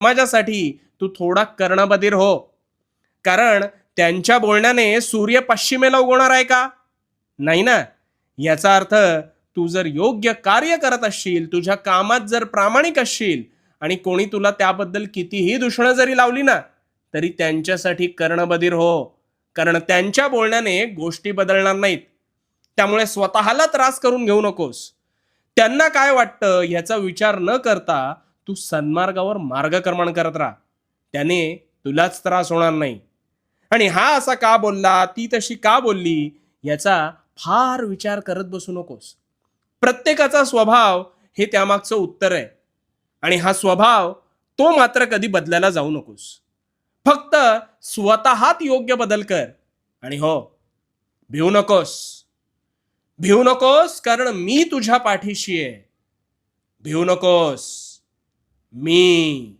समाजासाठी तू थोडा कर्णबधीर हो. कारण त्यांच्या बोलण्याने सूर्य पश्चिमेला उगवणार आहे का? नाही ना. याचा अर्थ तू जर योग्य कार्य करत असशील, तुझ्या कामात जर प्रामाणिक असशील आणि कोणी तुला त्याबद्दल कितीही दूषणं जरी लावली ना, तरी त्यांच्यासाठी कर्णबधीर हो. कारण त्यांच्या बोलण्याने गोष्टी बदलणार नाहीत. त्यामुळे स्वतःला त्रास करून घेऊ नकोस. त्यांना काय वाटतं ह्याचा विचार न करता तू सन्मार्गावर मार्गक्रमण करत राहा. त्याने तुलाच त्रास होणार नाही. आणि हा असा का बोलला, ती तशी का बोलली, याचा फार विचार करत बसू नकोस. प्रत्येकाचा स्वभाव हे त्यामागचं उत्तर आहे. आणि हा स्वभाव तो मात्र कधी बदलायला जाऊ नकोस. फक्त स्वतःत योग्य बदल कर. आणि हो, भिवू नकोस. भिवू नकोस, कारण मी तुझ्या पाठीशी आहे. भिवू नकोस. मी